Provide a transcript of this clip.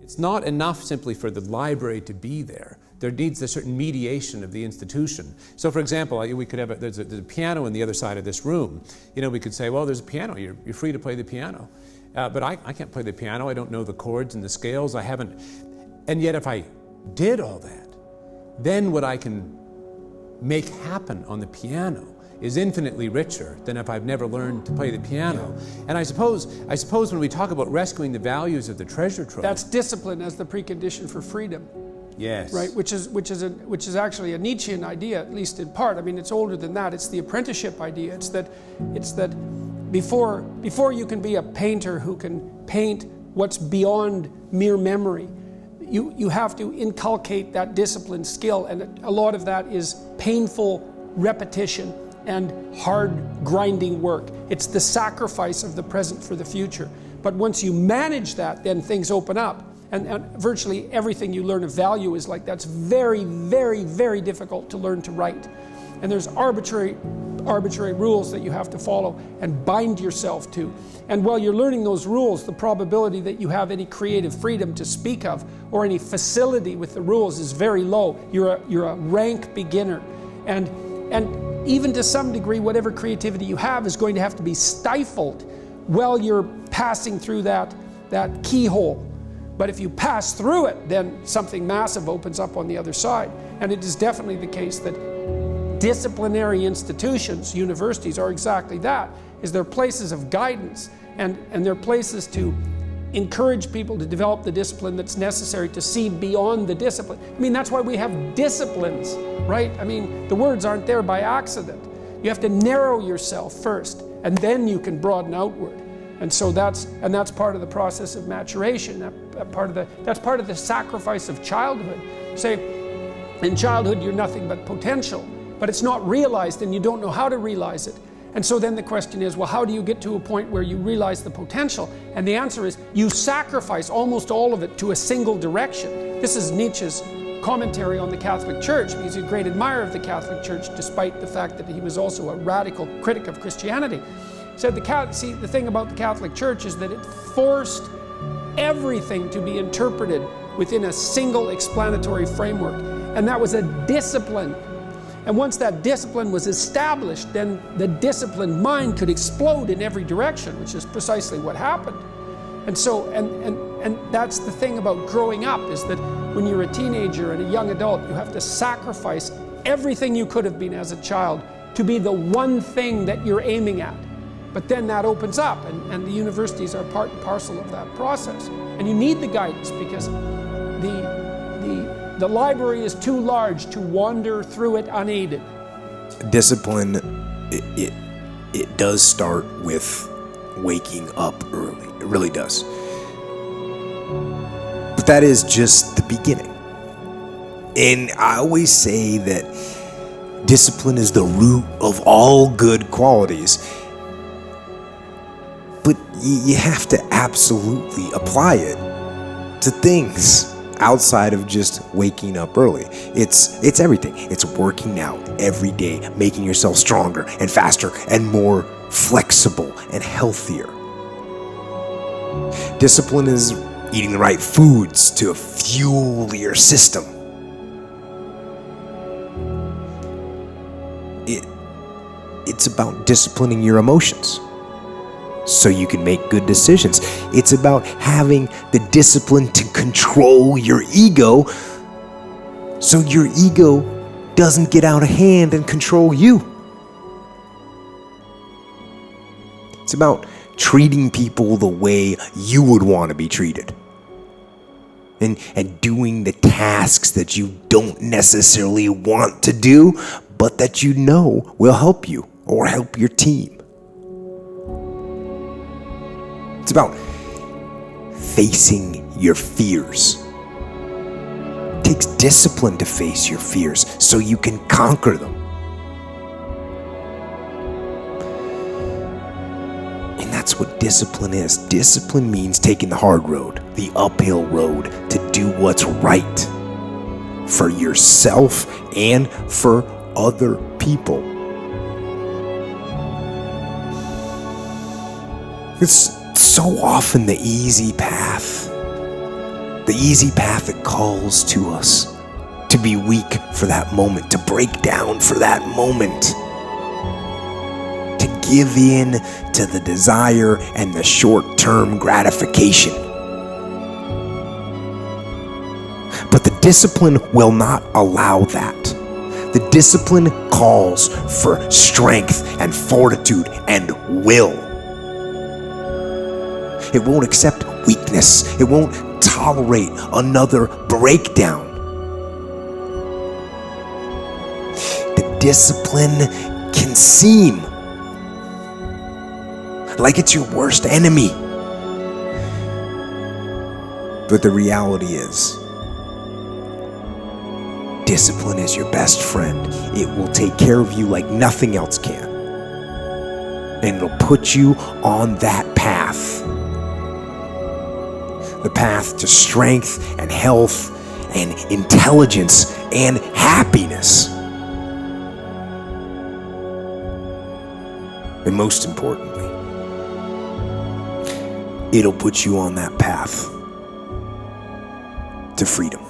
It's not enough simply for the library to be there. There needs a certain mediation of the institution. So for example, we could have there's a piano on the other side of this room. We could say, well, there's a piano, you're free to play the piano. But I can't play the piano, I don't know the chords and the scales, I haven't. And yet if I did all that, then what I can make happen on the piano is infinitely richer than if I've never learned to play the piano. Yeah. And I suppose when we talk about rescuing the values of the treasure trove, that's discipline as the precondition for freedom. Yes. Right, which is actually a Nietzschean idea, at least in part. I mean, it's older than that. It's the apprenticeship idea. It's that before you can be a painter who can paint what's beyond mere memory, you have to inculcate that discipline skill, and a lot of that is painful repetition and hard grinding work. It's the sacrifice of the present for the future. But once you manage that, then things open up. And virtually everything you learn of value is like that. It's very, very, very difficult to learn to write. And there's arbitrary rules that you have to follow and bind yourself to. And while you're learning those rules, the probability that you have any creative freedom to speak of or any facility with the rules is very low. You're a rank beginner. And even to some degree, whatever creativity you have is going to have to be stifled while you're passing through that keyhole. But if you pass through it, then something massive opens up on the other side. And it is definitely the case that disciplinary institutions, universities, are exactly that. They're places of guidance, and they're places to encourage people to develop the discipline that's necessary to see beyond the discipline. I mean, that's why we have disciplines, right? I mean, the words aren't there by accident. You have to narrow yourself first, and then you can broaden outward. And so that's part of the process of maturation. That's part of the sacrifice of childhood. Say, in childhood you're nothing but potential, but it's not realized and you don't know how to realize it. And so then the question is, well, how do you get to a point where you realize the potential? And the answer is, you sacrifice almost all of it to a single direction. This is Nietzsche's commentary on the Catholic Church, because he's a great admirer of the Catholic Church, despite the fact that he was also a radical critic of Christianity. He said, the thing about the Catholic Church is that it forced everything to be interpreted within a single explanatory framework. And that was a discipline. And once that discipline was established, then the disciplined mind could explode in every direction, which is precisely what happened. And so, and that's the thing about growing up, is that when you're a teenager and a young adult, you have to sacrifice everything you could have been as a child to be the one thing that you're aiming at. But then that opens up, and the universities are part and parcel of that process. And you need the guidance, because the library is too large to wander through it unaided. Discipline, it does start with waking up early. It really does. But that is just the beginning. And I always say that discipline is the root of all good qualities. But you have to absolutely apply it to things outside of just waking up early. It's everything. It's working out every day, making yourself stronger and faster and more flexible and healthier. Discipline is eating the right foods to fuel your system. It's about disciplining your emotions so you can make good decisions. It's about having the discipline to control your ego so your ego doesn't get out of hand and control you. It's about treating people the way you would want to be treated. And doing the tasks that you don't necessarily want to do, but that you know will help you or help your team. It's about facing your fears. It takes discipline to face your fears so you can conquer them. And that's what discipline is. Discipline means taking the hard road, the uphill road, to do what's right for yourself and for other people. It's so often the easy path. The easy path that calls to us to be weak for that moment, to break down for that moment, to give in to the desire and the short-term gratification. But the discipline will not allow that. The discipline calls for strength and fortitude and will. It won't accept weakness. It won't tolerate another breakdown. The discipline can seem like it's your worst enemy. But the reality is, discipline is your best friend. It will take care of you like nothing else can. And it'll put you on that path. The path to strength and health and intelligence and happiness. And most importantly, it'll put you on that path to freedom.